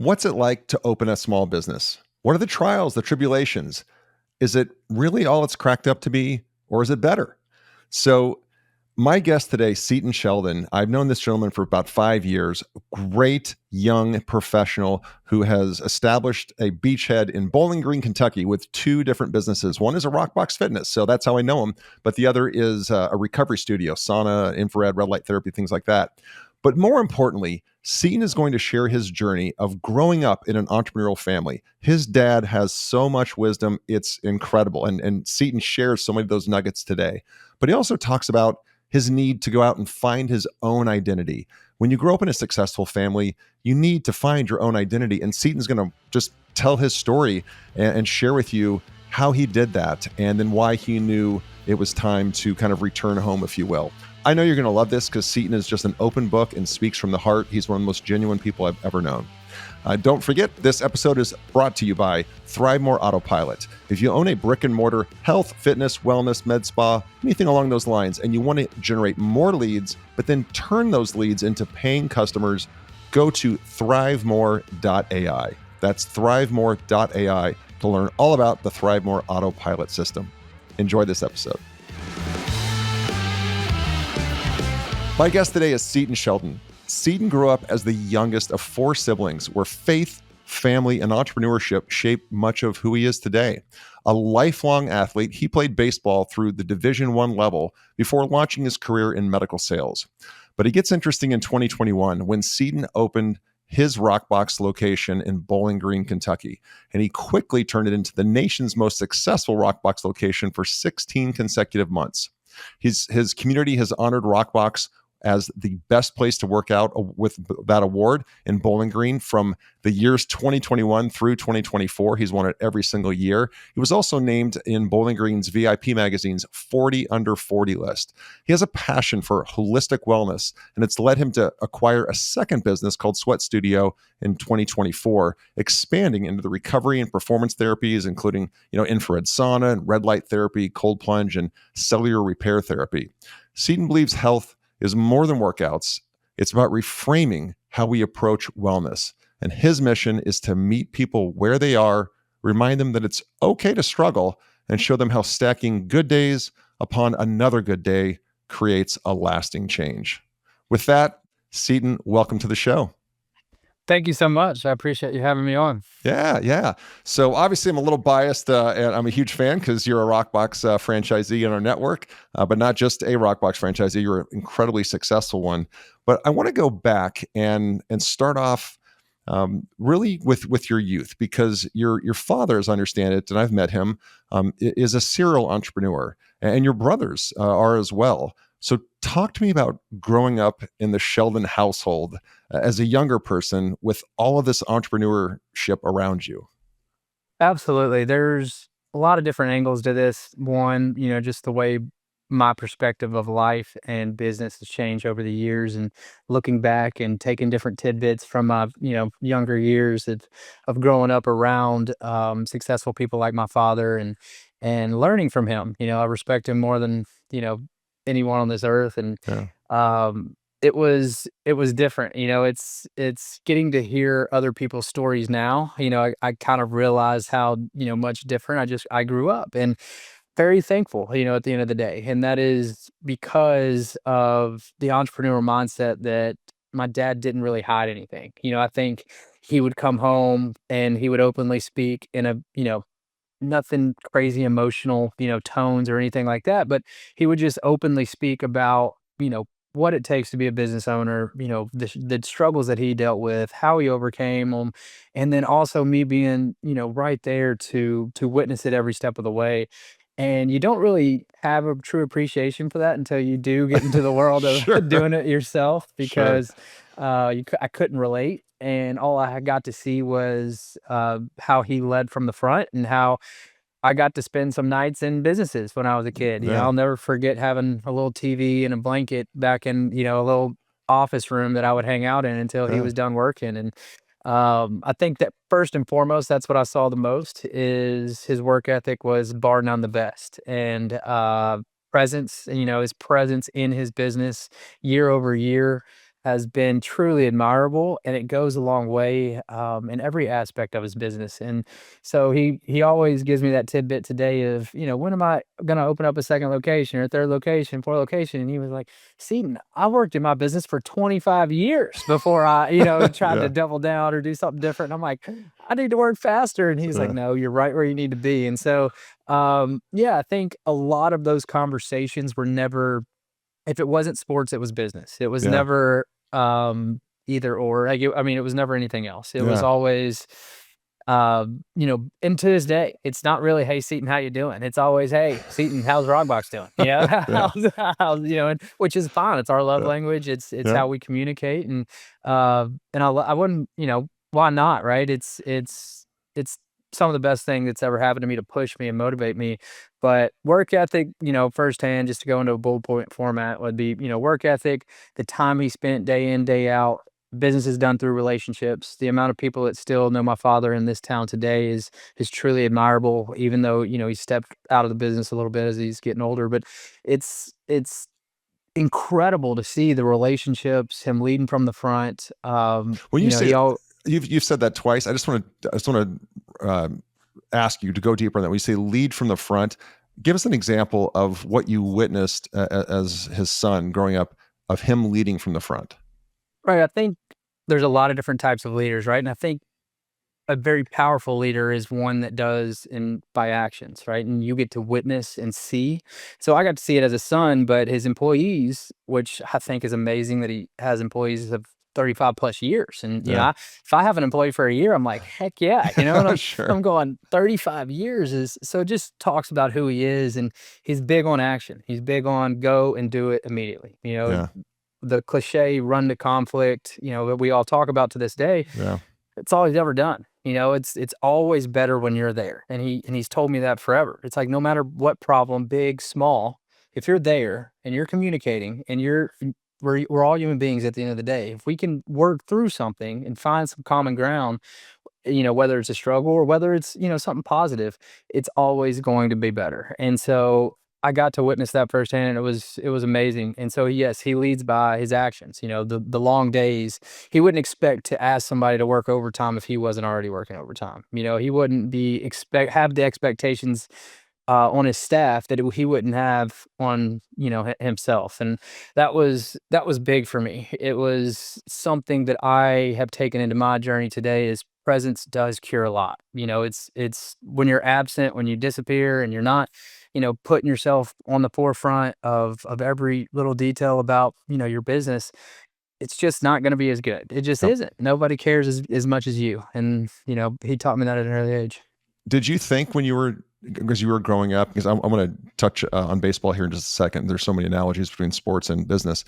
What's it like to open a small business? What are the trials, the tribulations? Is it really all it's cracked up to be, or is it better? So, my guest today, Seaton Sheldon, I've known this gentleman for about 5 years, great young professional who has established a beachhead in Bowling Green, Kentucky with two different businesses. One is a Rockbox Fitness, so that's how I know him. But the other is a recovery studio, sauna, infrared, red light therapy, things like that. But more importantly, Seaton is going to share his journey of growing up in an entrepreneurial family. His dad has so much wisdom, it's incredible. And Seaton shares so many of those nuggets today. But he also talks about his need to go out and find his own identity. When you grow up in a successful family, you need to find your own identity. And Seaton's going to just tell his story and share with you how he did that and then why he knew it was time to kind of return home, if you will. I know you're going to love this because Seaton is just an open book and speaks from the heart. He's one of the most genuine people I've ever known. Don't forget, this episode is brought to you by ThriveMore Autopilot. If you own a brick and mortar health, fitness, wellness, med spa, anything along those lines, and you want to generate more leads, but then turn those leads into paying customers, go to thrivemore.ai. That's thrivemore.ai to learn all about the ThriveMore Autopilot system. Enjoy this episode. My guest today is Seaton Sheldon. Seaton grew up as the youngest of four siblings, where faith, family, and entrepreneurship shaped much of who he is today. A lifelong athlete, he played baseball through the Division I level before launching his career in medical sales. But it gets interesting in 2021 when Seaton opened his Rockbox location in Bowling Green, Kentucky, and he quickly turned it into the nation's most successful Rockbox location for 16 consecutive months. His community has honored Rockbox as the best place to work out with that award in Bowling Green from the years 2021 through 2024. He's won it every single year. He was also named in Bowling Green's VIP magazine's 40 under 40 list. He has a passion for holistic wellness, and it's led him to acquire a second business called Sweat Studio in 2024, expanding into the recovery and performance therapies, including, infrared sauna and red light therapy, cold plunge, and cellular repair therapy. Seaton believes health is more than workouts. It's about reframing how we approach wellness. And his mission is to meet people where they are, remind them that it's okay to struggle, and show them how stacking good days upon another good day creates a lasting change. With that, Seaton, welcome to the show. Thank you so much. I appreciate you having me on. Yeah. So obviously I'm a little biased and I'm a huge fan because you're a Rockbox franchisee in our network, but not just a Rockbox franchisee, you're an incredibly successful one. But I want to go back and start off really with your youth, because your father, as I understand it, and I've met him, is a serial entrepreneur, and your brothers are as well. So talk to me about growing up in the Sheldon household as a younger person with all of this entrepreneurship around you. Absolutely. There's a lot of different angles to this. One, just the way my perspective of life and business has changed over the years, and looking back and taking different tidbits from my, younger years of growing up around successful people like my father, and learning from him. I respect him more than, anyone on this earth. And Yeah. it was different. It's getting to hear other people's stories now. I kind of realize how, much different I grew up, and very thankful, at the end of the day. And that is because of the entrepreneurial mindset that my dad didn't really hide anything. I think he would come home and he would openly speak in a, nothing crazy emotional, tones or anything like that, but he would just openly speak about, what it takes to be a business owner, the struggles that he dealt with, how he overcame them, and then also me being, right there to witness it every step of the way. And you don't really have a true appreciation for that until you do get into the world of Sure. doing it yourself, Sure. because I couldn't relate, and all I had got to see was how he led from the front, and how I got to spend some nights in businesses when I was a kid. Yeah. I'll never forget having a little TV and a blanket back in, a little office room that I would hang out in until he Yeah. was done working. And I think that first and foremost, that's what I saw the most, is his work ethic was bar none the best. And presence, his presence in his business year over year. has been truly admirable, and it goes a long way in every aspect of his business. And so he always gives me that tidbit today of, when am I going to open up a second location or a third location, fourth location? And he was like, Seaton, I worked in my business for 25 years before I, tried to Yeah. double down or do something different. And I'm like, I need to work faster. And he's like, Yeah. no, you're right where you need to be. And so, yeah, I think a lot of those conversations were never, if it wasn't sports, it was business. It was Yeah. never, either or. Like, it was never anything else. It was Yeah. always, and to this day, it's not really, "Hey, Seaton, how you doing?" It's always, "Hey, Seaton, how's Rockbox doing?" Yeah. And which is fine. It's our love Yeah. language. It's Yeah. how we communicate, and I wouldn't, why not, right? It's some of the best thing that's ever happened to me to push me and motivate me. But work ethic, firsthand, just to go into a bullet point format would be, work ethic, the time he spent day in, day out. Business is done through relationships. The amount of people that still know my father in this town today is truly admirable, even though, he stepped out of the business a little bit as he's getting older. But it's incredible to see the relationships, him leading from the front. When you say He all you've said that twice, I just want to ask you to go deeper on that. When you say lead from the front, give us an example of what you witnessed as his son growing up, of him leading from the front. right. I think there's a lot of different types of leaders, right? And I think a very powerful leader is one that does in by actions, right? And you get to witness and see. So I got to see it as a son, but his employees, which I think is amazing that he has employees of 35 plus years. And Yeah. if I have an employee for a year, I'm like, heck yeah, and I'm Sure. going 35 years is so it just talks about who he is, and he's big on action. He's big on go and do it immediately. Yeah. The cliche run to conflict, that we all talk about to this day, Yeah. it's all he's ever done. It's always better when you're there. And he's told me that forever. It's like no matter what problem, big, small, if you're there and you're communicating and we're all human beings at the end of the day. If we can work through something and find some common ground, whether it's a struggle or whether it's, something positive, it's always going to be better. And so I got to witness that firsthand, and it was amazing. And so yes, he leads by his actions. The long days. He wouldn't expect to ask somebody to work overtime if he wasn't already working overtime. He wouldn't have the expectations on his staff that he wouldn't have on himself. And that was big for me. It was something that I have taken into my journey today. Is presence does cure a lot. It's when you're absent, when you disappear, and you're not putting yourself on the forefront of every little detail about your business. It's just not going to be as good. It just Yep. isn't. Nobody cares as much as you. And he taught me that at an early age. Did you think when you were, because you were growing up, because I'm going to touch on baseball here in just a second. There's so many analogies between sports and business.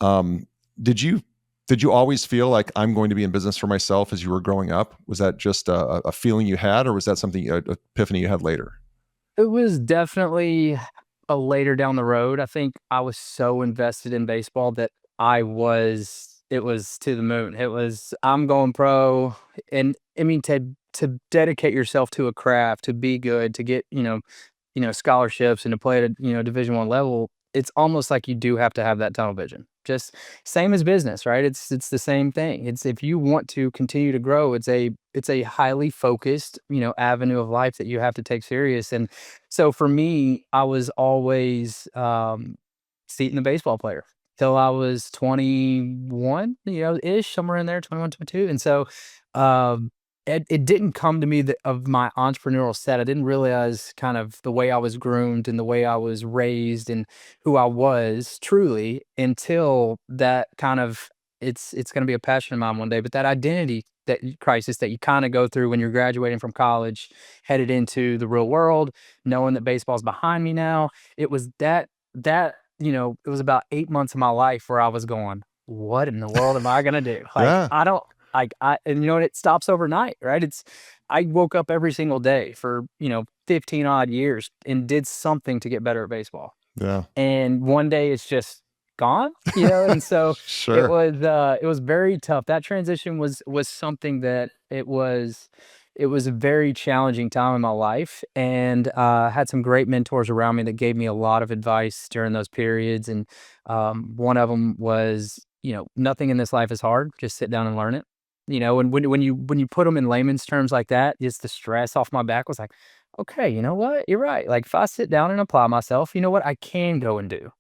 Um, did you did you always feel like I'm going to be in business for myself as you were growing up? Was that just a feeling you had, or was that something, an epiphany you had later? It was definitely a later down the road. I think I was so invested in baseball that it was to the moon. It was, I'm going pro. And I mean, to dedicate yourself to a craft, to be good, to get, scholarships and to play at a, Division 1 level, it's almost like you do have to have that tunnel vision. Just same as business, right? It's the same thing. It's if you want to continue to grow, it's a highly focused, avenue of life that you have to take serious. And so for me, I was always seeing the baseball player till I was 21, ish, somewhere in there, 21, 22. And so um it didn't come to me that of my entrepreneurial set. I didn't realize kind of the way I was groomed and the way I was raised and who I was truly until that kind of it's going to be a passion of mine one day. But that identity crisis that you kind of go through when you're graduating from college, headed into the real world, knowing that baseball's behind me now. It was it was about 8 months of my life where I was going, what in the world am I gonna do? Like Yeah. I don't like I and it stops overnight, right? I woke up every single day for, 15 odd years and did something to get better at baseball. Yeah. And one day it's just gone, and so Sure. it was very tough. That transition was something that it was a very challenging time in my life, and had some great mentors around me that gave me a lot of advice during those periods. And one of them was nothing in this life is hard. Just sit down and learn it. And when you put them in layman's terms like that, just the stress off my back was like, okay, you know what? You're right. Like if I sit down and apply myself, you know what? I can go and do.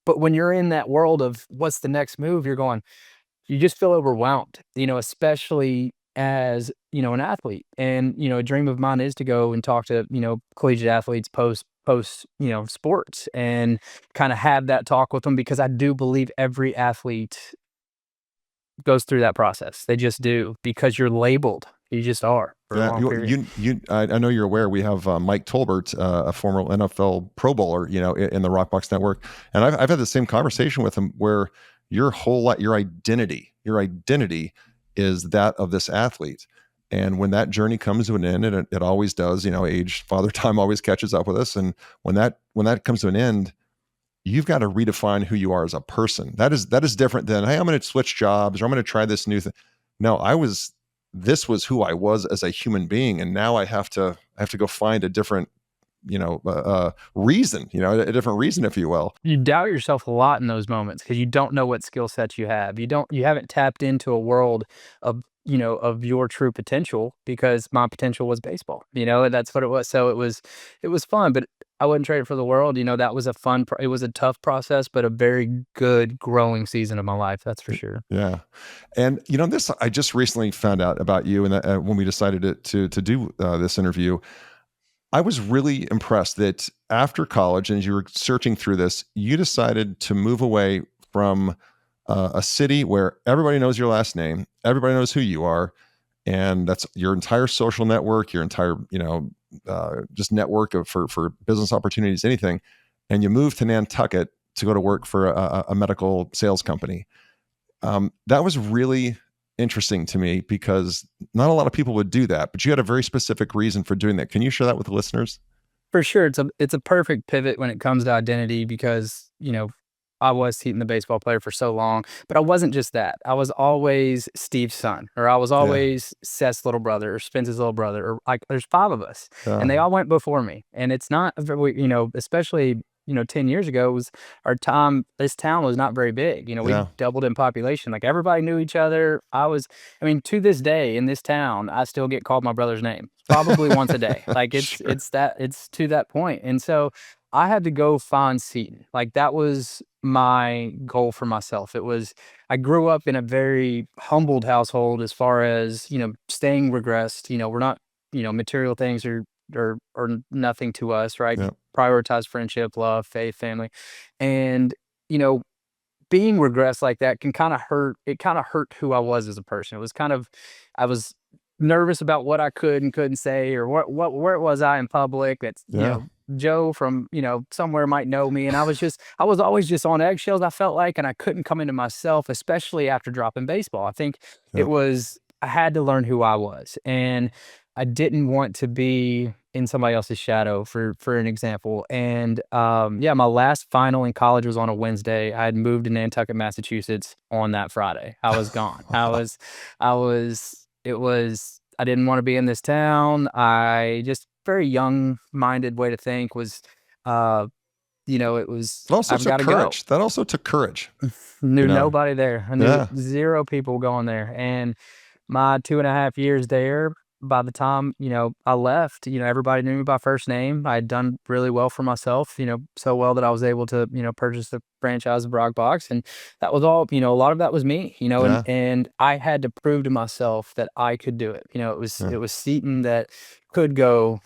But when you're in that world of what's the next move, you just feel overwhelmed, especially as, an athlete. And, a dream of mine is to go and talk to, collegiate athletes post, sports and kind of have that talk with them because I do believe every athlete goes through that process. They just do because you're labeled. You just are for a Yeah, long period. I know you're aware. We have Mike Tolbert, a former NFL Pro Bowler, in the Rockbox Network, and I've had the same conversation with him where your whole your identity is that of this athlete, and when that journey comes to an end, and it always does, age, father time always catches up with us, and when that comes to an end, you've got to redefine who you are as a person. That is different than, hey, I'm going to switch jobs or I'm going to try this new thing. No, this was who I was as a human being, and now I have to go find a different, reason, a different reason, if you will. You doubt yourself a lot in those moments because you don't know what skill sets you have. You haven't tapped into a world of your true potential because my potential was baseball, and that's what it was. So it was fun, but I wouldn't trade it for the world. That was it was a tough process, but a very good growing season of my life. That's for sure. Yeah, and this I just recently found out about you, and when we decided to do this interview, I was really impressed that after college, and as you were searching through this, you decided to move away from a city where everybody knows your last name, everybody knows who you are, and that's your entire social network, your entire just network for business opportunities, anything, and you moved to Nantucket to go to work for a medical sales company. That was really interesting to me because not a lot of people would do that, but you had a very specific reason for doing that. Can you share that with the listeners? For sure, it's a perfect pivot when it comes to identity because, I was Seaton the baseball player for so long, but I wasn't just that. I was always Steve's son, or I was Yeah. always Seth's little brother, or Spence's little brother, or like there's 5 of us, and Yeah. they all went before me. And it's not a very, especially, 10 years ago was our time. This town was not very big. We Yeah. doubled in population. Like everybody knew each other. I mean, to this day in this town, I still get called my brother's name probably once a day. Like Sure. it's to that point. And so I had to go find Seaton. Like that was my goal for myself. I grew up in a very humbled household as far as, staying regressed. We're not, material things are nothing to us, right? Yeah. Prioritize friendship, love, faith, family. And, you know, being regressed like that can kind of hurt. It kind of hurt who I was as a person. I was nervous about what I could and couldn't say, or where was I in public. That's, Yeah. Joe from, somewhere might know me. And I was always just on eggshells, I felt like, and I couldn't come into myself, especially after dropping baseball. I think Yeah. I had to learn who I was. And I didn't want to be in somebody else's shadow for an example. And yeah, my last final in college was on a Wednesday. I had moved to Nantucket, Massachusetts on that Friday. I was gone. I was it was I didn't want to be in this town. I just very young minded way to think was it was It also I've took got to go. courage. That also took courage, you Knew know? nobody there. I knew Yeah. 0 people going there, and my 2.5 years there, by the time, I left, everybody knew me by first name. I had done really well for myself, so well that I was able to, purchase the franchise of Box, and that was all, a lot of that was me, and Yeah. I had to prove to myself that I could do it. It was Yeah. it was Seaton that could go,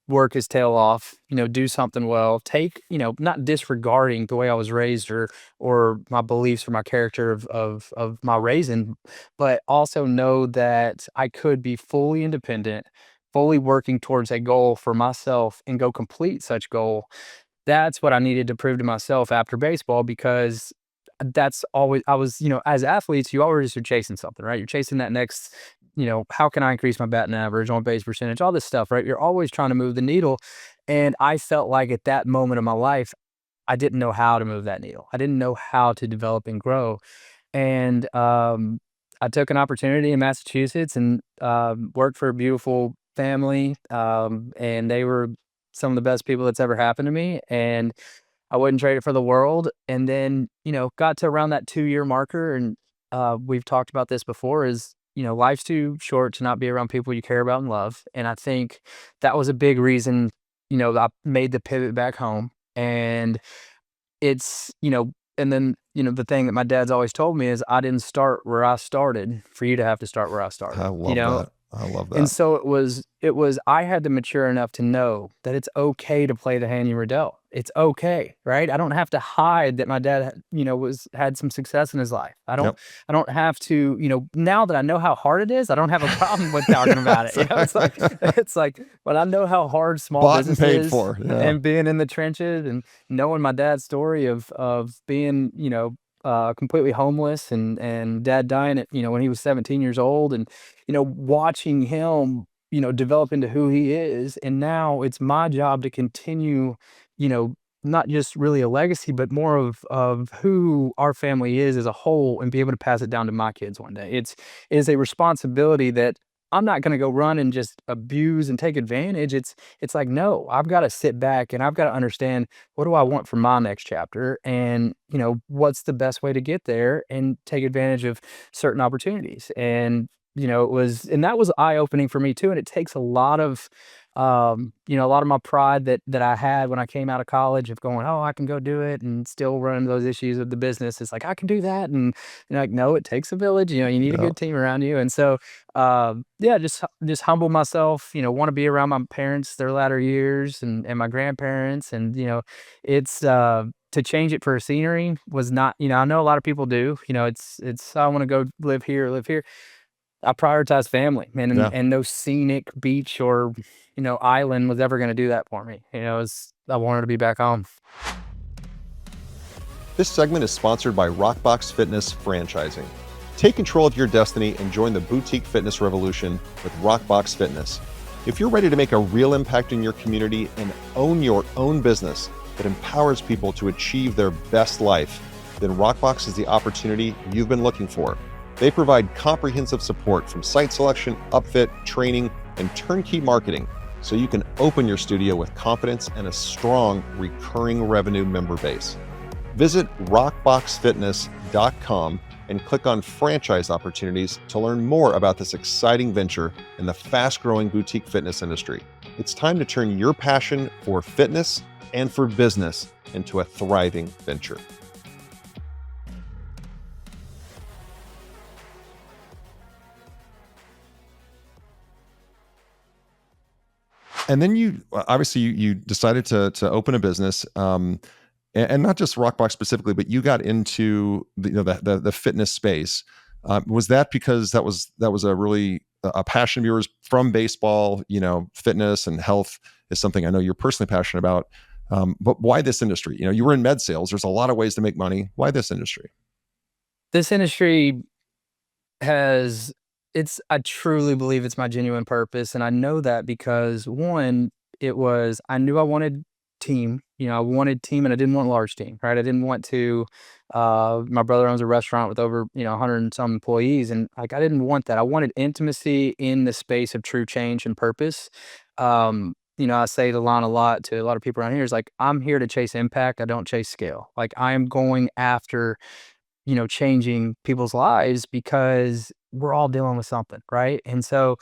work his tail off, do something well, take, not disregarding the way I was raised or my beliefs or my character of my raising, but also know that I could be fully independent, fully working towards a goal for myself and go complete such goal. That's what I needed to prove to myself after baseball because that's always I was, as athletes, you always are chasing something, right? You're chasing that next, how can I increase my batting average, on base percentage, all this stuff, right? You're always trying to move the needle. And I felt like at that moment of my life, I didn't know how to move that needle. I didn't know how to develop and grow. And I took an opportunity in Massachusetts and worked for a beautiful family. And they were some of the best people that's ever happened to me. And I wouldn't trade it for the world. And then, got to around that 2-year marker, and we've talked about this before, is, life's too short to not be around people you care about and love. And I think that was a big reason, I made the pivot back home. And it's, and then, the thing that my dad's always told me is, I didn't start where I started for you to have to start where I I started, love that. I love and that. so it was I had to mature enough to know that it's okay to play the hand you were dealt. It's okay, right? I don't have to hide that my dad, had some success in his life. I don't Yep. I don't have to, now that I know how hard it is, I don't have a problem with talking about it. It's like when I know how hard small Bought and business paid is, for. Yeah. and being in the trenches, and knowing my dad's story of being, completely homeless, and dad dying at, when he was 17 years old, and watching him, develop into who he is. And now it's my job to continue, you know, not just really a legacy, but more of who our family is as a whole, and be able to pass it down to my kids one day. It is a responsibility that I'm not going to go run and just abuse and take advantage. It's like, no, I've got to sit back and I've got to understand, what do I want for my next chapter, and what's the best way to get there and take advantage of certain opportunities. And that was eye-opening for me too, and it takes a lot of, a lot of my pride that I had when I came out of college, of going, "Oh, I can go do it," and still run into those issues with the business. It's like, "I can do that," and like, "No, it takes a village, you need a Yeah. good team around you." And so, yeah, just humble myself, wanna be around my parents, their latter years, and my grandparents, and, it's, to change it for a scenery was not, I know a lot of people do, "I wanna go live here." I prioritize family, man, and Yeah. no scenic beach or, island was ever gonna do that for me. I wanted to be back home. This segment is sponsored by Rockbox Fitness Franchising. Take control of your destiny and join the boutique fitness revolution with Rockbox Fitness. If you're ready to make a real impact in your community and own your own business that empowers people to achieve their best life, then Rockbox is the opportunity you've been looking for. They provide comprehensive support from site selection, upfit, training, and turnkey marketing, so you can open your studio with confidence and a strong recurring revenue member base. Visit rockboxfitness.com and click on franchise opportunities to learn more about this exciting venture in the fast-growing boutique fitness industry. It's time to turn your passion for fitness and for business into a thriving venture. And then you obviously you decided to open a business, and not just Rockbox specifically, but you got into the fitness space. Was that because that was a really a passion of yours from baseball? Fitness and health is something I know you're personally passionate about. But why this industry? You were in med sales. There's a lot of ways to make money. Why this industry? This industry has I truly believe it's my genuine purpose, and I know that because, one, I knew I wanted team, I wanted team, and I didn't want large team, right? I didn't want to, my brother owns a restaurant with over, 100 and some employees, and, like, I didn't want that. I wanted intimacy in the space of true change and purpose. I say the line a lot to a lot of people around here, is like, "I'm here to chase impact, I don't chase scale." Like, I am going after, changing people's lives, because we're all dealing with something, right? And so,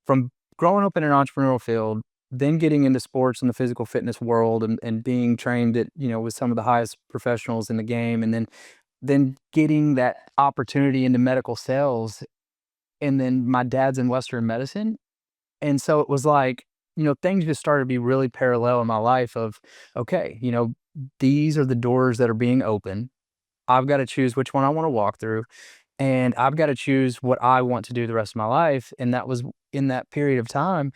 from growing up in an entrepreneurial field, then getting into sports and the physical fitness world, and being trained at, with some of the highest professionals in the game, and then getting that opportunity into medical sales, and then my dad's in Western medicine. And so it was like, things just started to be really parallel in my life of, okay, these are the doors that are being opened. I've got to choose which one I want to walk through, and I've got to choose what I want to do the rest of my life. And that was in that period of time.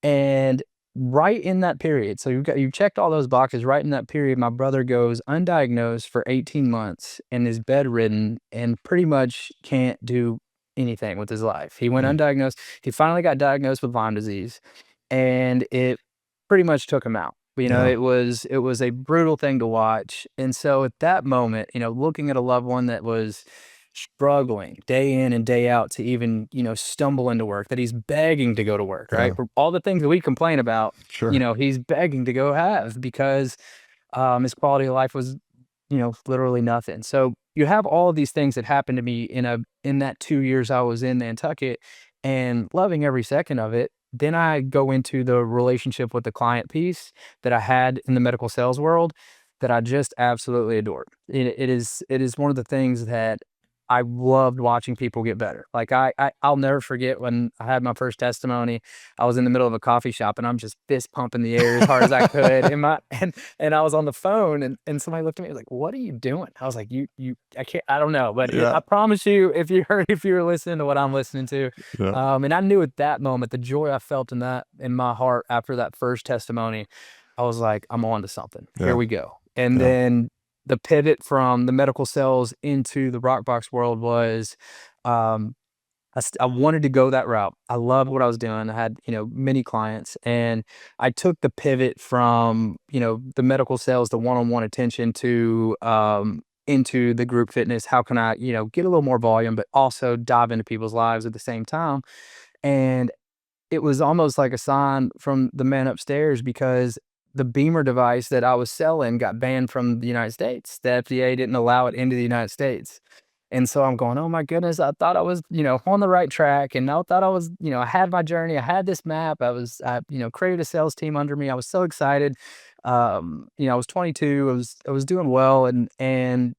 And right in that period, so you've checked all those boxes. Right in that period, my brother goes undiagnosed for 18 months and is bedridden and pretty much can't do anything with his life. He went Mm, undiagnosed. He finally got diagnosed with Lyme disease, and it pretty much took him out. yeah. It was a brutal thing to watch. And so at that moment, looking at a loved one that was struggling day in and day out to even, stumble into work, that he's begging to go to work, Yeah. right? For all the things that we complain about, Sure. he's begging to go have, because His quality of life was, literally nothing. So you have all of these things that happened to me in that 2 years I was in Nantucket, and loving every second of it. Then I go into the relationship with the client piece that I had in the medical sales world that I just absolutely adored. It is one of the things that I loved watching people get better. Like I'll never forget when I had my first testimony. I was in the middle of a coffee shop and I'm just fist pumping the air as hard as I could. And I was on the phone, and somebody looked at me and was like, "What are you doing?" I was like, "You I can't, I don't know, but Yeah. I promise you, if you were listening to what I'm listening to." Yeah. And I knew at that moment the joy I felt in my heart after that first testimony. I was like, "I'm on to something. Here Yeah. we go." And Yeah. then the pivot from the medical sales into the rock box world was, um, I wanted to go that route. I loved what I was doing. I had, many clients, and I took the pivot from, the medical sales, the one-on-one attention to, into the group fitness. How can I, get a little more volume, but also dive into people's lives at the same time? And it was almost like a sign from the man upstairs, because the Beamer device that I was selling got banned from the United States. The FDA didn't allow it into the United States. And so I'm going, "Oh my goodness, I thought I was, on the right track. And I thought I was, I had my journey. I had this map. I created a sales team under me. I was so excited. I was 22. I was doing well. And, then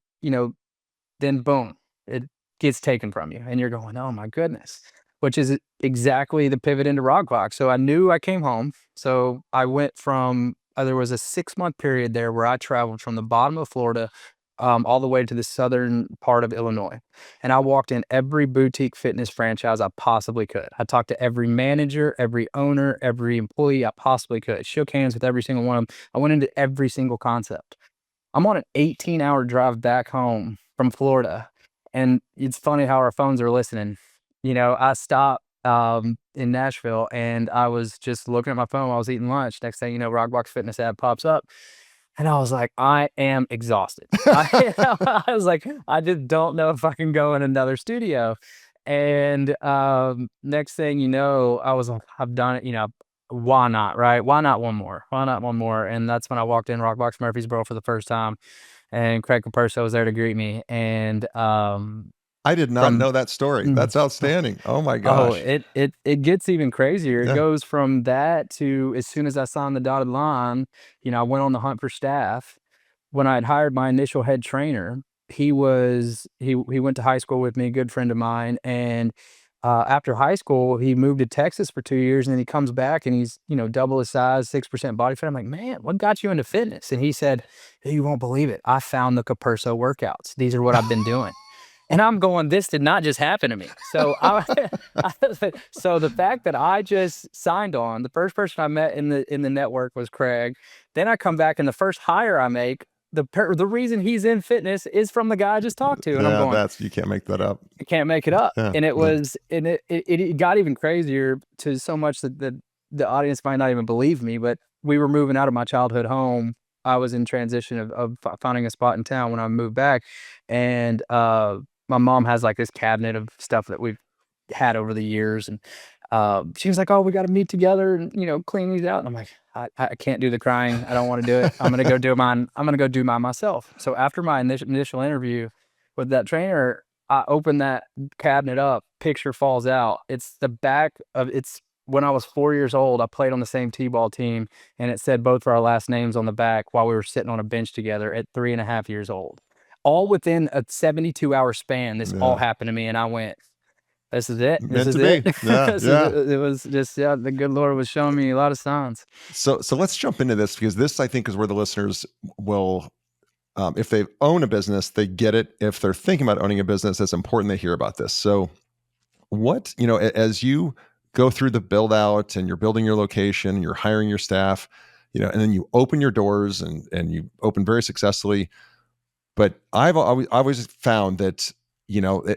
boom, it gets taken from you. And you're going, "Oh my goodness," which is exactly the pivot into Rockbox. So I knew I came home. So I went from, there was a 6-month period there where I traveled from the bottom of Florida, all the way to the southern part of Illinois. And I walked in every boutique fitness franchise I possibly could. I talked to every manager, every owner, every employee I possibly could, shook hands with every single one of them. I went into every single concept. I'm on an 18-hour drive back home from Florida, and it's funny how our phones are listening. I stopped, in Nashville, and I was just looking at my phone while I was eating lunch. Next thing you know, Rockbox Fitness ad pops up, and I was like, "I am exhausted." I was like, "I just don't know if I can go in another studio." And, next thing you know, I was like, "I've done it, why not, right? Why not one more? Why not one more?" And that's when I walked in Rockbox Murfreesboro for the first time, and Craig Caperso was there to greet me. And, I did not from know that story. mm, That's outstanding. Oh my oh, gosh. it gets even crazier. It Yeah. goes from that to, as soon as I signed the dotted line, I went on the hunt for staff. When I had hired my initial head trainer, he went to high school with me, a good friend of mine. And after high school, he moved to Texas for 2 years, and then he comes back and he's, double his size, 6% body fat. I'm like, "Man, what got you into fitness?" And he said, "You won't believe it. I found the Caperso workouts. These are what I've been doing." And I'm going, "This did not just happen to me." So so the fact that I just signed on, the first person I met in the network was Craig. Then I come back, and the first hire I make, the reason he's in fitness is from the guy I just talked to. And I'm Yeah, going, that's you can't make that up. "I can't make it up." Yeah. And it Yeah. was, and it got even crazier, to so much that the audience might not even believe me, but we were moving out of my childhood home. I was in transition of finding a spot in town when I moved back. And my mom has like this cabinet of stuff that we've had over the years. And she was like, "Oh, we got to meet together and, clean these out." And I'm like, I can't do the crying. I don't want to do it. I'm gonna go do mine. I'm gonna go do mine myself." So after my initial interview with that trainer, I open that cabinet up, picture falls out. It's the back of it's when I was 4 years old, I played on the same T-ball team, and it said both of our last names on the back while we were sitting on a bench together at 3.5 years old. All within a 72-hour span, this all Yeah. happened to me, and I went, "This is it. This Meant is to it." be. Yeah. This is Yeah. it. It was just, yeah, the good Lord was showing me a lot of signs. So let's jump into this, because this I think is where the listeners will, if they own a business, they get it. If they're thinking about owning a business, it's important they hear about this. So what, as you go through the build out and you're building your location, you're hiring your staff, and then you open your doors and you open very successfully. But I've always found that,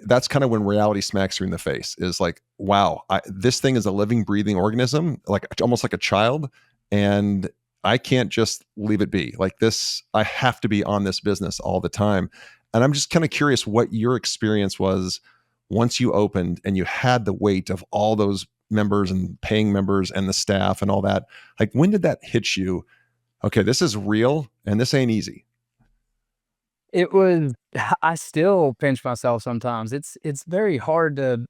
that's kind of when reality smacks you in the face, is like, wow, this thing is a living, breathing organism, like almost like a child. And I can't just leave it be like this. I have to be on this business all the time. And I'm just kind of curious what your experience was once you opened and you had the weight of all those members and paying members and the staff and all that. Like, when did that hit you Okay, this is real and this ain't easy. It was I still pinch myself sometimes. It's very hard to,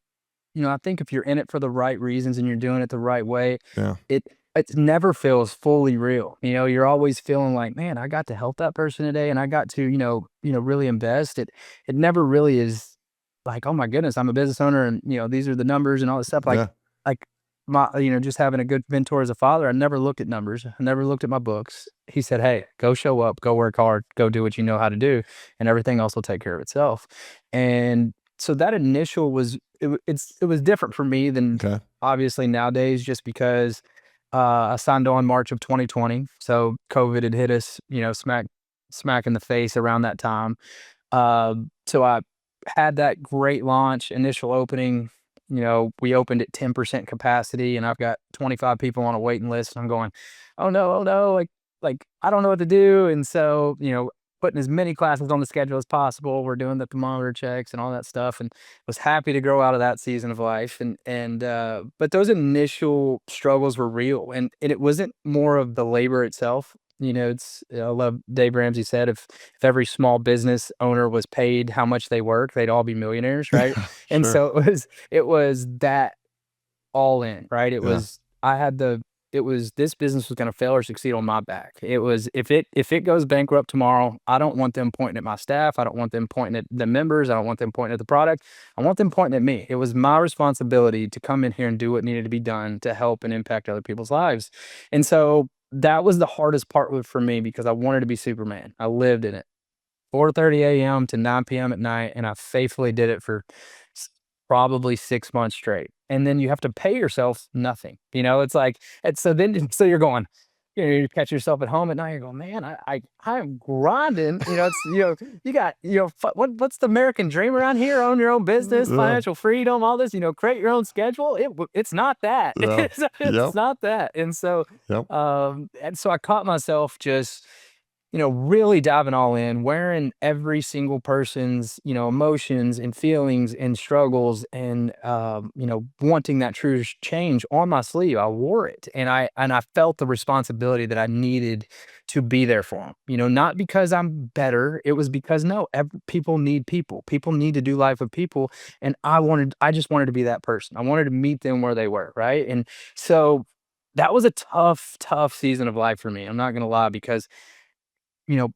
I think if you're in it for the right reasons and you're doing it the right way, Yeah. it it never feels fully real. You're always feeling like, man, I got to help that person today and I got to, really invest. It never really is like, oh my goodness, I'm a business owner and these are the numbers and all this stuff. Yeah. Like my, just having a good mentor as a father, I never looked at numbers. I never looked at my books. He said, hey, go show up, go work hard, go do what you know how to do, and everything else will take care of itself. And so that initial was it was different for me than Okay. obviously nowadays, just because I signed on March of 2020, so COVID had hit us, smack in the face around that time. So I had that great launch, initial opening. We opened at 10% capacity, and I've got 25 people on a waiting list. And I'm going, oh no, like I don't know what to do. And so, putting as many classes on the schedule as possible. We're doing the thermometer checks and all that stuff, and was happy to grow out of that season of life. And but those initial struggles were real, and it wasn't more of the labor itself. I love Dave Ramsey said, if every small business owner was paid how much they work, they'd all be millionaires, right? Yeah. And Sure. so it was that all in, right? Yeah. It was this business was gonna fail or succeed on my back. It was if it goes bankrupt tomorrow, I don't want them pointing at my staff. I don't want them pointing at the members. I don't want them pointing at the product. I want them pointing at me. It was my responsibility to come in here and do what needed to be done to help and impact other people's lives. And so that was the hardest part for me because I wanted to be Superman. I lived in it. 4:30 AM to 9 PM at night, and I faithfully did it for s probably 6 months straight, and then you have to pay yourself nothing, it's like and so then so you're going, you catch yourself at home at night, you're going, "Man, I'm grinding," you got, what's the American dream around here? Own your own business, Yeah. financial freedom, all this, create your own schedule. It's not that. Yeah. It's Yep. not that, Yep. and so I caught myself just really diving all in, wearing every single person's, emotions and feelings and struggles and, wanting that true change on my sleeve. I wore it and I felt the responsibility that I needed to be there for them, not because I'm better. It was because no, people need people. People need to do life with people. And I just wanted to be that person. I wanted to meet them where they were. Right. And so that was a tough, tough season of life for me. I'm not going to lie because, you know,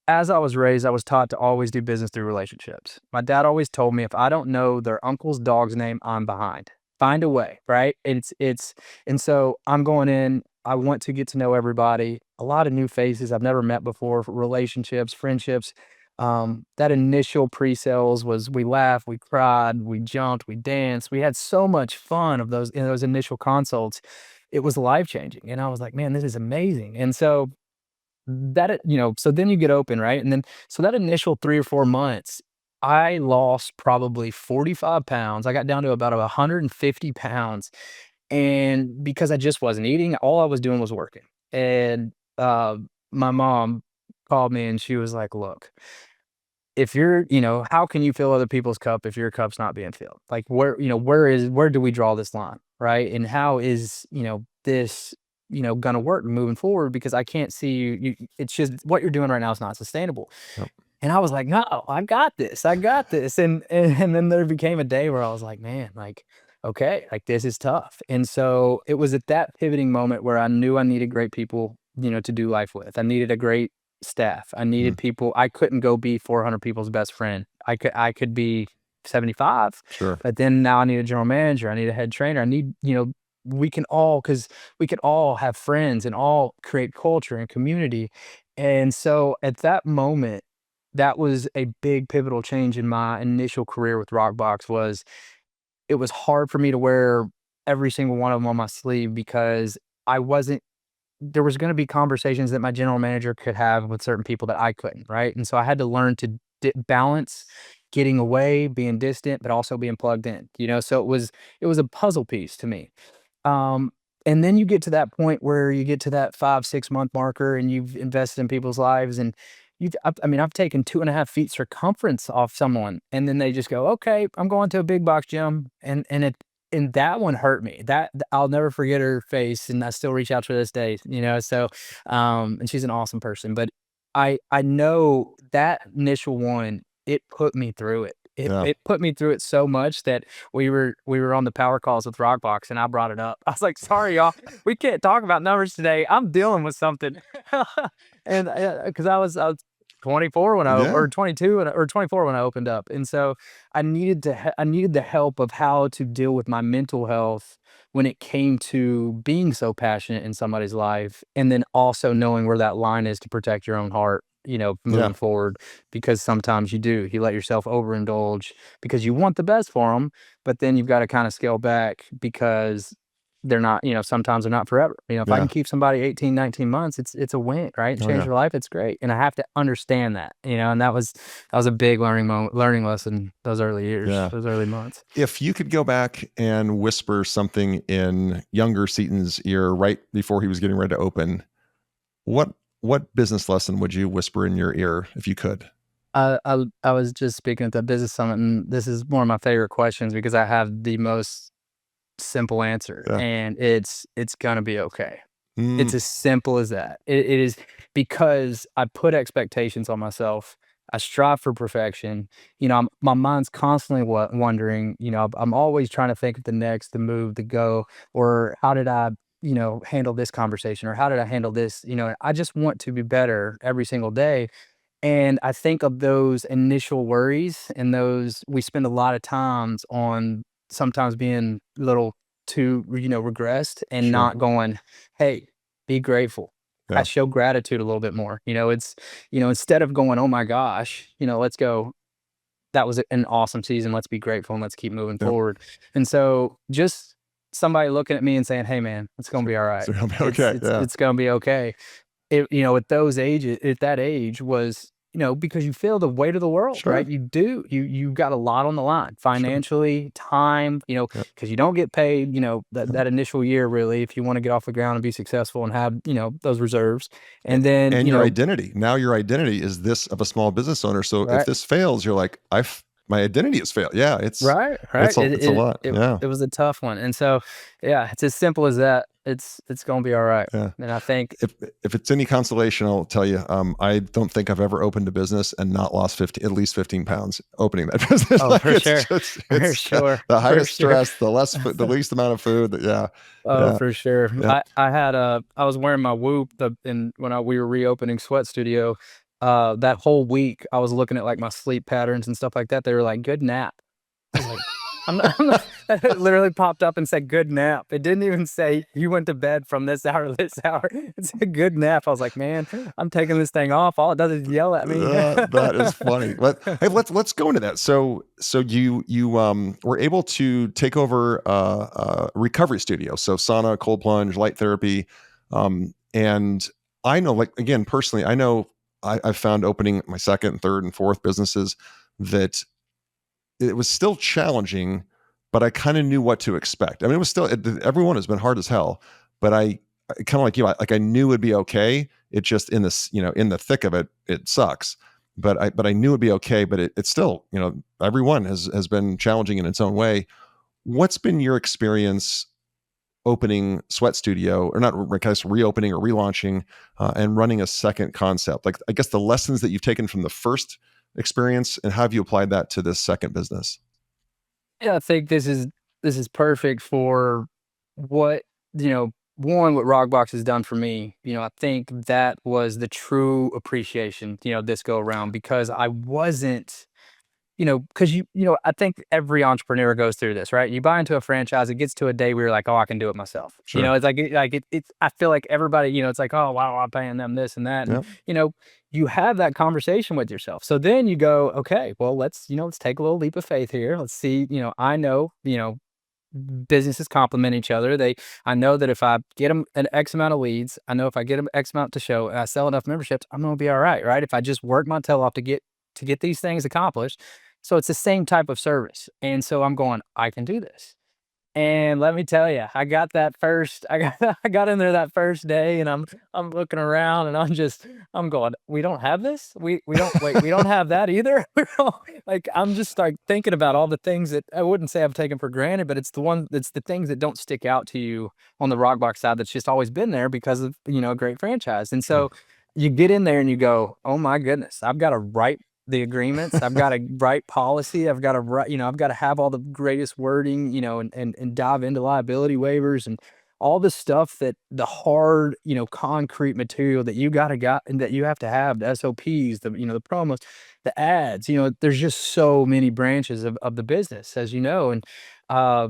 as I was raised, I was taught to always do business through relationships. My dad always told me if I don't know their uncle's dog's name, I'm behind. Find a way, right? And so I'm going in. I want to get to know everybody, a lot of new faces I've never met before, relationships, friendships. That initial pre-sales was we laughed, we cried, we jumped, we danced. We had so much fun of those in those initial consults. It was life changing, and I was like, man, this is amazing. And so so then you get open, right? And then so that initial 3 or 4 months, I lost probably 45 pounds. I got down to about 150 pounds, and because I just wasn't eating, all I was doing was working. And, my mom called me and she was like, "Look, if you're how can you fill other people's cup if your cup's not being filled? Like, where do we draw this line, right? And how is, this, gonna work moving forward because I can't see you it's just what you're doing right now is not sustainable." Yep. And I was like, "No, I got this. I got this." And then there became a day where I was like, "Man, like, okay, like this is tough." And so it was at that pivoting moment where I knew I needed great people, to do life with. I needed a great staff. I Mm. needed people. I couldn't go be 400 people's best friend. I could be 75, Sure. but then now I need a general manager. I need a head trainer. I need, we can all because we could all have friends and all create culture and community. And so at that moment, that was a big pivotal change in my initial career with Rockbox. Was it was hard for me to wear every single one of them on my sleeve because I wasn't there was gonna be conversations that my general manager could have with certain people that I couldn't, right? And so I had to learn to balance getting away, being distant, but also being plugged in, So it was a puzzle piece to me. Um, and then you get to that point where you get to that 5, 6 month marker and you've invested in people's lives and I've taken 2.5 feet circumference off someone and then they just go, okay, I'm going to a big box gym. And and that one hurt me. I'll never forget her face, and I still reach out to her this day, so, and she's an awesome person, but I know that initial one, it put me through it. It Yeah. it put me through it so much that we were on the power calls with Rockbox, and I brought it up. I was like, "Sorry, y'all, we can't talk about numbers today. I'm dealing with something." And, because I was 24 when Yeah. or 22 or 24 when I opened up, and so I needed the help of how to deal with my mental health when it came to being so passionate in somebody's life, and then also knowing where that line is to protect your own heart, Yeah. moving forward, because sometimes you let yourself overindulge because you want the best for them, but then you've got to kind of scale back because they're not, sometimes they're not forever. If I can Yeah. keep somebody 18, 19 months, it's a win, right? Oh, Change yeah. their life, it's great. And I have to understand that, and that was a big learning lesson those early years, Yeah. those early months. If you could go back and whisper something in younger Seaton's ear right before he was getting ready to open, what what business lesson would you whisper in your ear if you could? I was just speaking at the business summit, and this is one of my favorite questions because I have the most simple answer, Yeah. and it's gonna be okay. Mm, It's as simple as that. It is because I put expectations on myself. I strive for perfection. My mind's constantly wondering. I'm always trying to think of the next, the move, the go, or how did I, handle this conversation, or how did I handle this? I just want to be better every single day. And I think of those initial worries and those we spend a lot of times on sometimes being a little too, regressed and sure. not going, "Hey, be grateful." I Yeah. show gratitude a little bit more. Instead of going, "Oh my gosh," let's go, "That was an awesome season. Let's be grateful and let's keep moving Yep. forward." And so just somebody looking at me and saying, "Hey man, it's gonna So, be all right. so it'll be It's okay. it's Yeah. it's gonna be okay." At that age was, because you feel the weight of the world, right? Sure. You do. You got a lot on the line, Sure. financially, time, Yep. because you don't get paid, that Yep. that initial year really if you want to get off the ground and be successful and have, those reserves. And then, And your identity. Now your identity is this of a small business owner. So if right. this fails, you're like, my identity has failed. Yeah, Right, right. it's a lot. Yeah. It was a tough one, and so, yeah, it's as simple as that. It's gonna be alright, Yeah. and I think If it's any consolation, I'll tell you, I don't think I've ever opened a business and not lost 50, at least 15 pounds opening that business. oh, Like for sure, for it's sure, the for highest sure. stress, the least amount of food. Yeah. Oh, Yeah. for sure. Yeah. I was wearing my Whoop and when we were reopening Sweat Studio, that whole week, I was looking at, like, my sleep patterns and stuff like that. They were like, "Good nap." I was like, I'm not it literally popped up and said, "Good nap." It didn't even say, "You went to bed from this hour to this hour." It said, "Good nap." I was like, "Man, I'm taking this thing off. All it does is yell at me." That is funny. Hey, let's go into that. So you were able to take over recovery studio. So sauna, cold plunge, light therapy, and I know, like again, personally, I know I've found opening my second, third, and fourth businesses that it was still challenging, but I kind of knew what to expect. I mean, it was still everyone has been hard as hell, but I kind of like you, I knew it'd be okay. It just in this, in the thick of it, it sucks. But I knew it'd be okay. But it's still, everyone has been challenging in its own way. What's been your experience opening Sweat Studio, or not, I guess reopening or relaunching, and running a second concept? Like, I guess the lessons that you've taken from the first experience, and how have you applied that to this second business? Yeah, I think this is perfect for what, one, what Rockbox has done for me. I think that was the true appreciation, this go around because I wasn't, because I think every entrepreneur goes through this, right? You buy into a franchise, it gets to a day where you're like, oh, I can do it myself. Sure. It's it's, I feel like everybody, it's like, oh, wow, I'm paying them this and that. And, Yep. you have that conversation with yourself. So then you go, okay, well, let's take a little leap of faith here. Let's see, I know, businesses complement each other. I know that if I get them an X amount of leads, I know if I get them X amount to show and I sell enough memberships, I'm going to be all right. Right. If I just work my tail off to get these things accomplished. So it's the same type of service. And so I'm going, I can do this. And let me tell you, I got in there that first day, and I'm looking around, and I'm going, "We don't have this? We don't wait, we don't have that either?" Like, I'm just, like, thinking about all the things that I wouldn't say I've taken for granted, but it's the things that don't stick out to you on the rock box side that's just always been there because of, a great franchise. And Sure. so you get in there and you go, "Oh my goodness, I've gotta write the agreements. I've got to write policy. I've got to write, I've got to have all the greatest wording, and dive into liability waivers and all the stuff that the hard, concrete material that you got and that you have to have, the SOPs, the promos, the ads, there's just so many branches of the business, as you know. And uh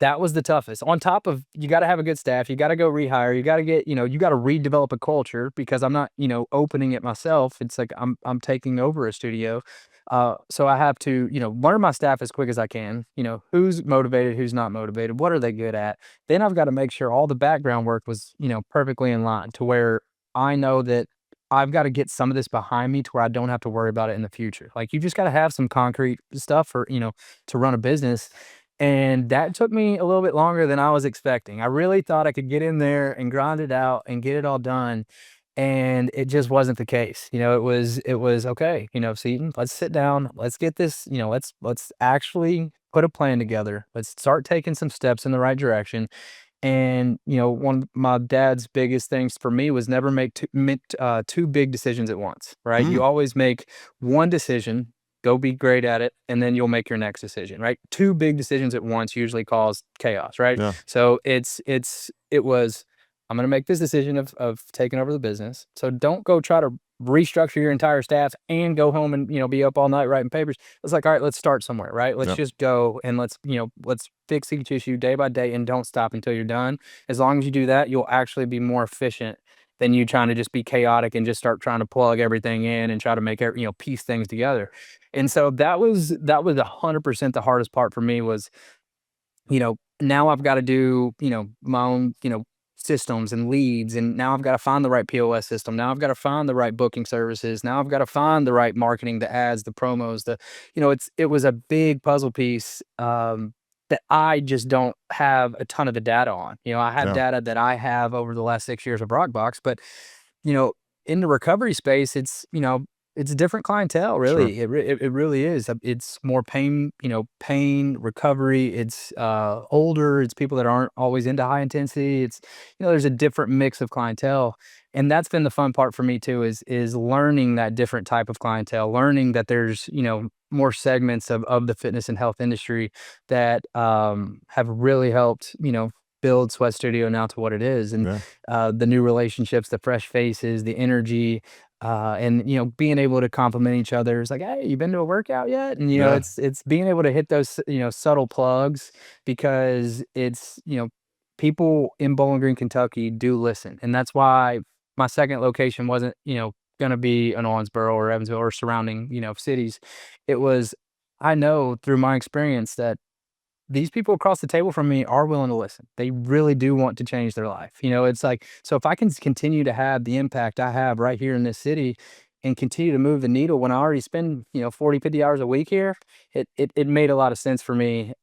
that was the toughest. On top of, you got to have a good staff, you got to go rehire, you got to get, you got to redevelop a culture because I'm not, opening it myself. It's like I'm taking over a studio. So I have to, learn my staff as quick as I can, who's motivated, who's not motivated, what are they good at? Then I've got to make sure all the background work was, perfectly in line to where I know that I've got to get some of this behind me to where I don't have to worry about it in the future. Like, you just got to have some concrete stuff for, to run a business. And that took me a little bit longer than I was expecting. I really thought I could get in there and grind it out and get it all done, and it just wasn't the case. It was okay, Seaton, let's sit down, let's get this, let's actually put a plan together. Let's start taking some steps in the right direction. And, one of my dad's biggest things for me was never make two big decisions at once, right? Mm, You always make one decision, go be great at it, and then you'll make your next decision, right? Two big decisions at once usually cause chaos, right? yeah. So it was, I'm going to make this decision of taking over the business. So don't go try to restructure your entire staff and go home and, be up all night writing papers. It's like, all right, let's start somewhere, right? Let's Yeah. just go and let's fix each issue day by day and don't stop until you're done. As long as you do that, you'll actually be more efficient than you trying to just be chaotic and just start trying to plug everything in and try to make piece things together. And so that was 100% the hardest part for me was, now I've got to do, my own, systems and leads. And now I've got to find the right POS system. Now I've got to find the right booking services. Now I've got to find the right marketing, the ads, the promos, it was a big puzzle piece, that I just don't have a ton of the data on. I have Yeah. data that I have over the last 6 years of Rockbox, but you know, in the recovery space, it's a different clientele, Sure. really. It really is. It's more pain, pain recovery. It's older. It's people that aren't always into high intensity. It's, there's a different mix of clientele, and that's been the fun part for me too. Is learning that different type of clientele, learning that there's, more segments of the fitness and health industry that have really helped, build Sweat Studio now to what it is. And Yeah. the new relationships, the fresh faces, the energy, and being able to compliment each other. It's like, hey, you been to a workout yet? And Yeah. it's being able to hit those subtle plugs, because it's people in Bowling Green, Kentucky do listen, and that's why my second location wasn't going to be in Owensboro or Evansville or surrounding cities. It was, I know through my experience that these people across the table from me are willing to listen. They really do want to change their life. It's like, so if I can continue to have the impact I have right here in this city and continue to move the needle when I already spend, 40, 50 hours a week here, it made a lot of sense for me.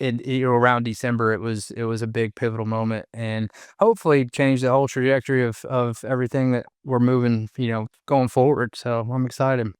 Around December, it was a big pivotal moment, and hopefully change the whole trajectory of everything that we're moving, going forward. So I'm excited.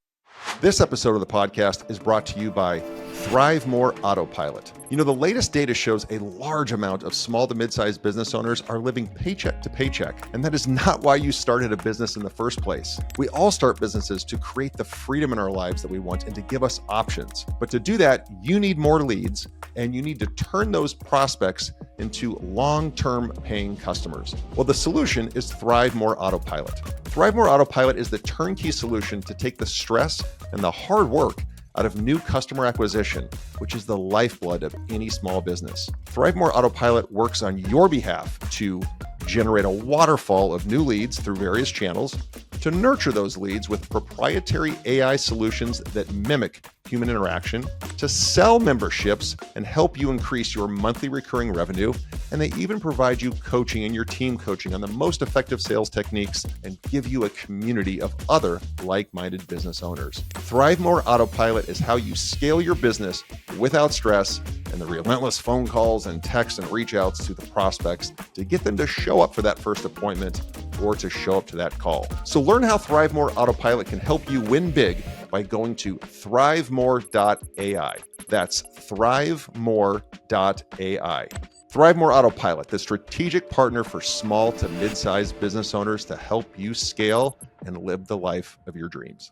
This episode of the podcast is brought to you by ThriveMore Autopilot. The latest data shows a large amount of small to mid-sized business owners are living paycheck to paycheck, and that is not why you started a business in the first place. We all start businesses to create the freedom in our lives that we want and to give us options. But to do that, you need more leads, and you need to turn those prospects into long-term paying customers. Well, the solution is ThriveMore Autopilot. ThriveMore Autopilot is the turnkey solution to take the stress and the hard work out of new customer acquisition, which is the lifeblood of any small business. ThriveMore Autopilot works on your behalf to generate a waterfall of new leads through various channels, to nurture those leads with proprietary AI solutions that mimic human interaction, to sell memberships and help you increase your monthly recurring revenue. And they even provide you coaching and your team coaching on the most effective sales techniques and give you a community of other like-minded business owners. ThriveMore Autopilot is how you scale your business without stress and the relentless phone calls and texts and reach outs to the prospects to get them to show up for that first appointment or to show up to that call. So learn how ThriveMore Autopilot can help you win big by going to thrivemore.ai. That's thrivemore.ai. ThriveMore Autopilot, the strategic partner for small to mid-sized business owners to help you scale and live the life of your dreams.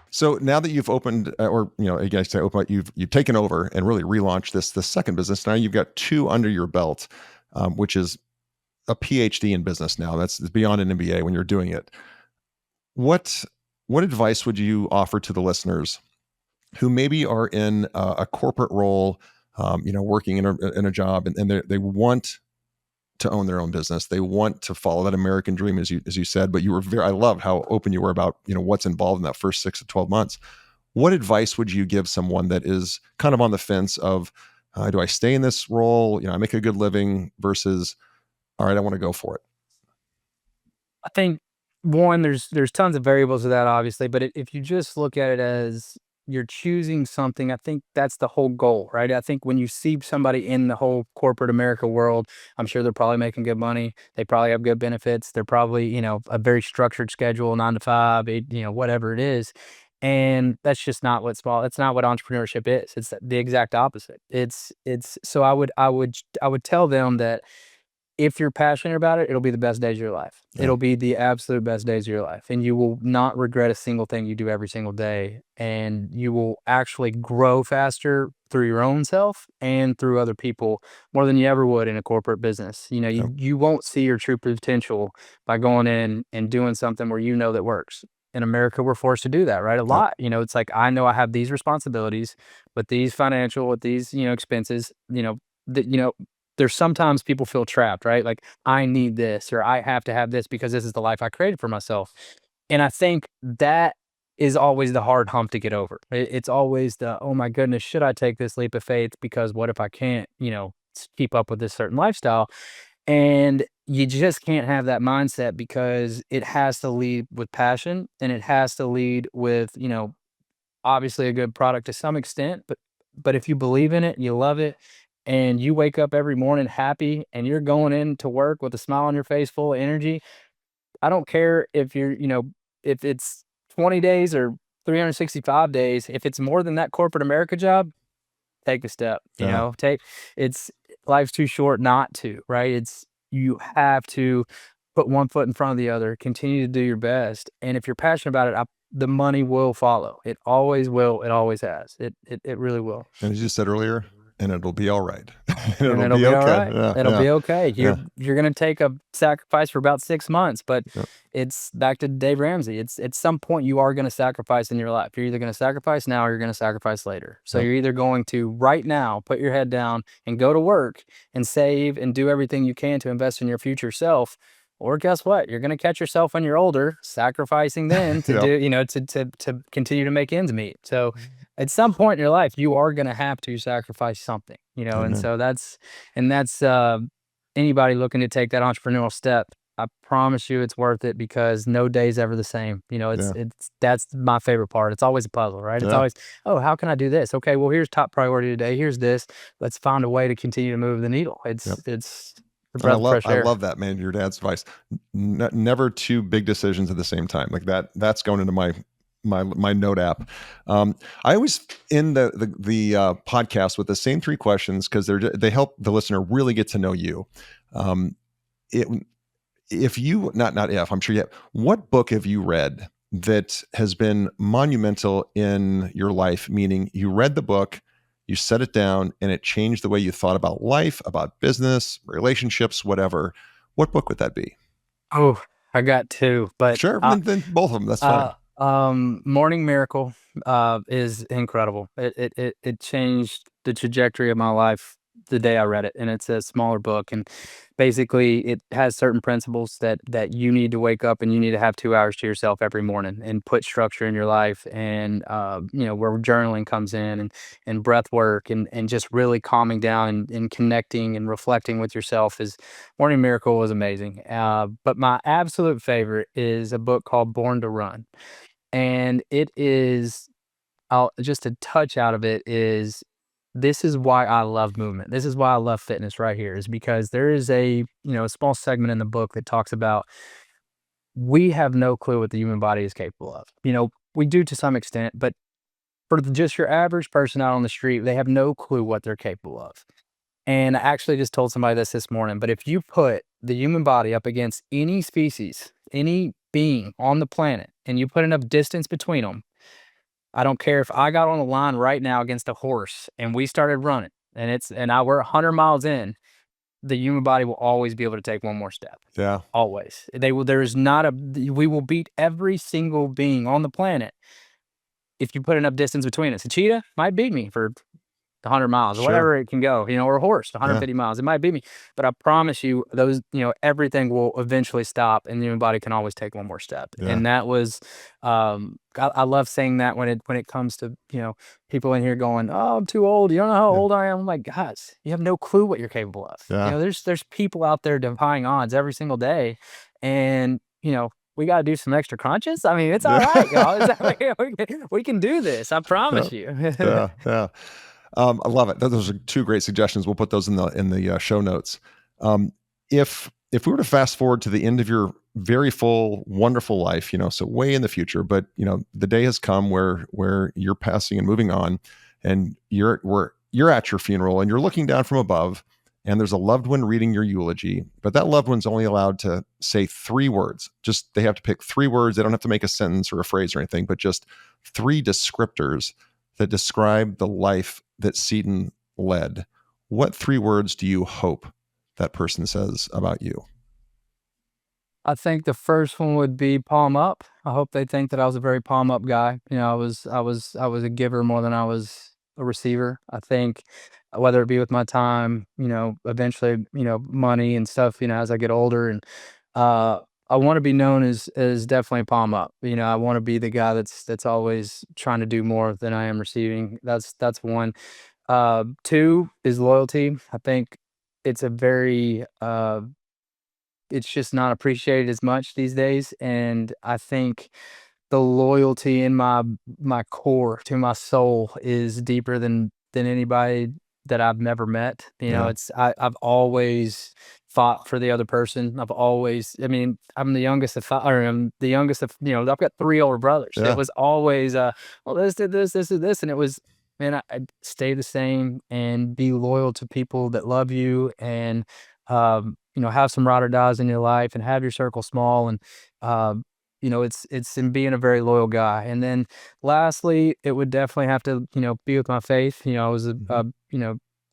So now that you've opened, or you've taken over and really relaunched this second business, now you've got two under your belt, which is a PhD in business now. That's beyond an MBA when you're doing it. What advice would you offer to the listeners who maybe are in a corporate role, working in a job, and they want to own their own business? They want to follow that American dream, as you said. But I loved how open you were about what's involved in that first 6 to 12 months. What advice would you give someone that is kind of on the fence of, do I stay in this role? I make a good living versus, all right, I want to go for it. I think one, there's tons of variables of that, obviously, but if you just look at it as you're choosing something, I think that's the whole goal, right? I think when you see somebody in the whole corporate America world, I'm sure they're probably making good money. They probably have good benefits. They're probably, a very structured schedule, 9 to 5, 8, whatever it is. And that's just not that's not what entrepreneurship is. It's the exact opposite. So I would tell them that if you're passionate about it, it'll be the best days of your life. Yeah. It'll be the absolute best days of your life. And you will not regret a single thing you do every single day. And you will actually grow faster through your own self and through other people more than you ever would in a corporate business. You won't see your true potential by going in and doing something where that works. In America, we're forced to do that, right? A lot. It's like, I know I have these responsibilities with these with these, expenses, there's sometimes people feel trapped, right? Like, I need this, or I have to have this because this is the life I created for myself. And I think that is always the hard hump to get over. It's always the, oh my goodness, should I take this leap of faith? Because what if I can't, keep up with this certain lifestyle? And you just can't have that mindset, because it has to lead with passion, and it has to lead with, obviously a good product to some extent, but if you believe in it, you love it, and you wake up every morning happy, and you're going into work with a smile on your face, full of energy. I don't care if if it's 20 days or 365 days, if it's more than that corporate America job, take a step, it's life's too short not to, right? You have to put one foot in front of the other, continue to do your best. And if you're passionate about it, the money will follow. It always will. It always has. It really will. And as you said earlier, and it'll be all right. And it'll be all right. It'll be okay. Yeah. You're going to take a sacrifice for about 6 months, but Yep. it's back to Dave Ramsey. It's at some point you are going to sacrifice in your life. You're either going to sacrifice now or you're going to sacrifice later. So Yep. you're either going to right now put your head down and go to work and save and do everything you can to invest in your future self. Or guess what? You're going to catch yourself when you're older, sacrificing then to Yep. to continue to make ends meet. So at some point in your life, you are going to have to sacrifice something, and Amen. so that's anybody looking to take that entrepreneurial step. I promise you it's worth it, because no day's ever the same. That's my favorite part. It's always a puzzle, right? It's Yeah. always, oh, how can I do this? Okay, well, here's top priority today. Here's this. Let's find a way to continue to move the needle. It's a And breath of fresh air. I love that, man. Your dad's advice: never two big decisions at the same time. Like that. That's going into my note app. I always end the podcast with the same 3 questions, because they help the listener really get to know you. If you not if I'm sure you have, what book have you read that has been monumental in your life? Meaning, you read the book, you set it down, and it changed the way you thought about life, about business, relationships, whatever. What book would that be? Oh, I got 2, but Sure, then both of them. That's fine. Morning Miracle is incredible. It changed the trajectory of my life the day I read it, and it's a smaller book, and basically it has certain principles that you need to wake up and you need to have 2 hours to yourself every morning and put structure in your life, and where journaling comes in, and breath work, and just really calming down and connecting and reflecting with yourself. Is Morning Miracle was amazing. But my absolute favorite is a book called Born to Run, and it is, just a touch out of it is, this is why I love movement. This is why I love fitness right here, is because there is a small segment in the book that talks about, we have no clue what the human body is capable of. We do to some extent, but for just your average person out on the street, they have no clue what they're capable of. And I actually just told somebody this morning, but if you put the human body up against any species, any being on the planet, and you put enough distance between them, I don't care if I got on the line right now against a horse and we started running, we're 100 miles in, the human body will always be able to take one more step. Yeah. Always. There is not a we will beat every single being on the planet if you put enough distance between us. A cheetah might beat me for 100 miles or Sure. whatever it can go, or a horse, Yeah. 150 miles. It might be me, but I promise you everything will eventually stop and the human body can always take one more step. Yeah. And that was, I love saying that when it comes to, people in here going, oh, I'm too old. You don't know how Yeah. old I am. I'm like, guys, you have no clue what you're capable of. Yeah. There's people out there defying odds every single day. And, we got to do some extra crunches. I mean, it's all right, y'all. We can do this. I Yeah. promise you. Yeah. Yeah. I love it. Those are two great suggestions. We'll put those in the show notes. If we were to fast forward to the end of your very full, wonderful life, so way in the future, but the day has come where you're passing and moving on, and you're at your funeral and you're looking down from above, and there's a loved one reading your eulogy, but that loved one's only allowed to say 3 words. Just they have to pick 3 words. They don't have to make a sentence or a phrase or anything, but just 3 descriptors that describe the life that Seaton led. What 3 words do you hope that person says about you? I think the first one would be palm up. I hope they think that I was a very palm up guy. I was a giver more than I was a receiver. I think whether it be with my time, eventually, money and stuff, as I get older, and uh I want to be known as definitely palm up. I want to be the guy that's always trying to do more than I am receiving. That's one. Two is loyalty. I think it's a very it's just not appreciated as much these days, and I think the loyalty in my core to my soul is deeper than anybody that I've never met. Yeah. I've always fought for the other person. I mean, I'm the youngest of five, or I'm the youngest of, I've got 3 older brothers. It Yeah. was always, well, this did this did this, and it was, man, I'd stay the same and be loyal to people that love you, and have some ride or dies in your life, and have your circle small, and it's in being a very loyal guy. And then lastly, it would definitely have to, be with my faith. I was Mhm.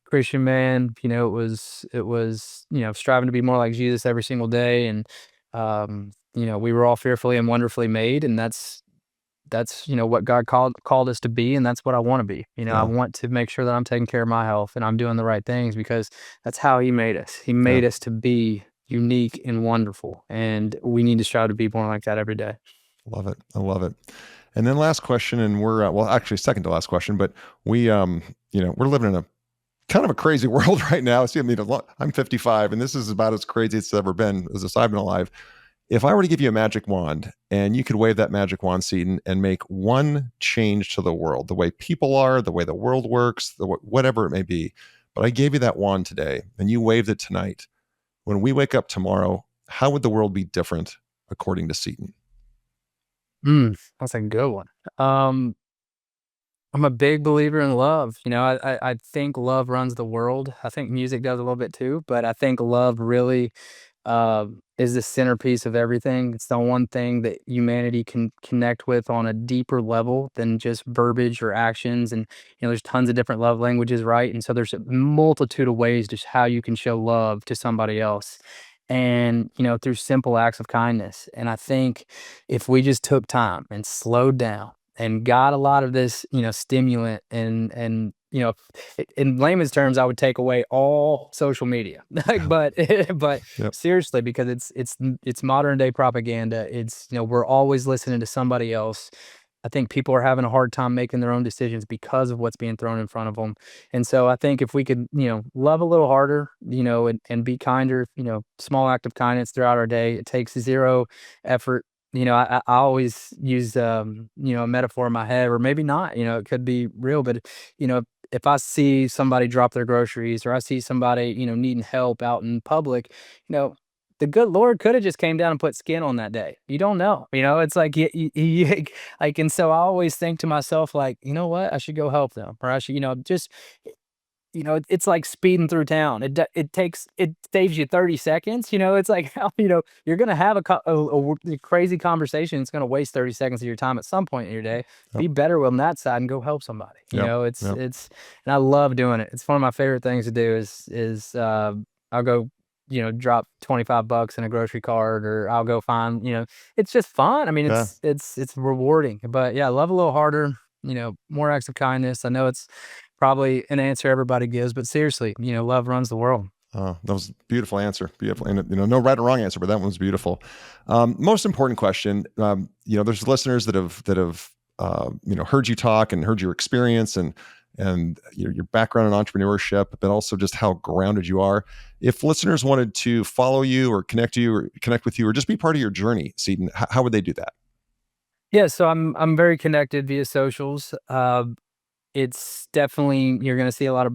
Christian man. It was striving to be more like Jesus every single day, and we were all fearfully and wonderfully made, and that's what God called us to be, and that's what I want to be. I Yeah. want to make sure that I'm taking care of my health and I'm doing the right things, because that's how He made us. He Yeah. made us to be unique and wonderful, and we need to strive to be more like that every day. Love it. I love it. And then last question, and we're well, actually second to last question, but we're living in a kind of a crazy world right now. See, I mean, I'm 55, and this is about as crazy as it's ever been as I've been alive. If I were to give you a magic wand and you could wave that magic wand, Seaton, and make one change to the world, the way people are, the way the world works, whatever it may be, but I gave you that wand today and you waved it tonight. When we wake up tomorrow, how would the world be different according to Seaton? That's a good one. Um, I'm a big believer in love. I think love runs the world. I think music does a little bit too, but I think love really is the centerpiece of everything. It's the one thing that humanity can connect with on a deeper level than just verbiage or actions. And there's tons of different love languages, right? And so there's a multitude of ways just how you can show love to somebody else, and through simple acts of kindness. And I think if we just took time and slowed down and got a lot of this, stimulant, and in layman's terms, I would take away all social media. Like, but Yep. seriously, because it's modern day propaganda. It's, we're always listening to somebody else. I think people are having a hard time making their own decisions because of what's being thrown in front of them. And so I think if we could, love a little harder, and be kinder, small act of kindness throughout our day. It takes zero effort. I always use, a metaphor in my head, or maybe not, it could be real, but, if I see somebody drop their groceries, or I see somebody, needing help out in public, you know, the good Lord could have just came down and put skin on that day. You don't know, it's like, like, and so I always think to myself, like, you know what, I should go help them, or I should, just, it's like speeding through town. It saves you 30 seconds. It's like, how, you're gonna have a crazy conversation. It's gonna waste 30 seconds of your time at some point in your day. Yep. Be better on that side and go help somebody. Yep. Yep. It's and I love doing it. It's one of my favorite things to do is I'll go, drop $25 in a grocery cart, or I'll go find, it's just fun. I mean, Yeah. it's rewarding. But yeah, love a little harder, more acts of kindness. I know it's probably an answer everybody gives, but seriously, love runs the world. That was a beautiful answer. Beautiful. And, no right or wrong answer, but that one was beautiful. Most important question, there's listeners that have heard you talk and heard your experience and your background in entrepreneurship, but also just how grounded you are. If listeners wanted to follow you or connect with you or just be part of your journey, Seaton, how would they do that? Yeah, so I'm very connected via socials. It's definitely, you're gonna see a lot of,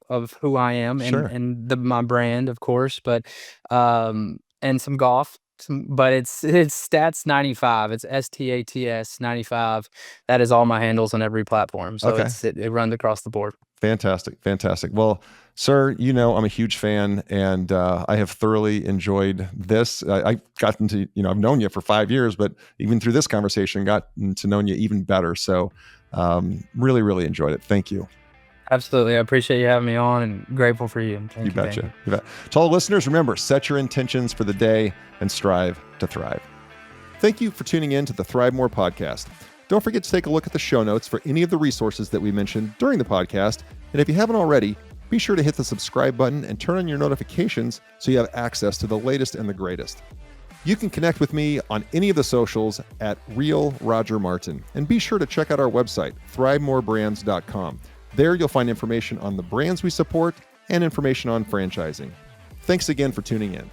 of who I am, and Sure. my brand, of course, but and some golf. But it's Stats 95. It's STATS 95. That is all my handles on every platform. So Okay. it runs across the board. Fantastic. Fantastic. Well, sir, I'm a huge fan, and I have thoroughly enjoyed this. I've gotten to, I've known you for 5 years, but even through this conversation, gotten to know you even better. So really, really enjoyed it. Thank you. Absolutely. I appreciate you having me on, and grateful for you. Thank You you, betcha. Ben. You bet. To all listeners, remember, set your intentions for the day and strive to thrive. Thank you for tuning in to the ThriveMore podcast. Don't forget to take a look at the show notes for any of the resources that we mentioned during the podcast. And if you haven't already, be sure to hit the subscribe button and turn on your notifications so you have access to the latest and the greatest. You can connect with me on any of the socials at Real Roger Martin. And be sure to check out our website, ThriveMoreBrands.com. There you'll find information on the brands we support and information on franchising. Thanks again for tuning in.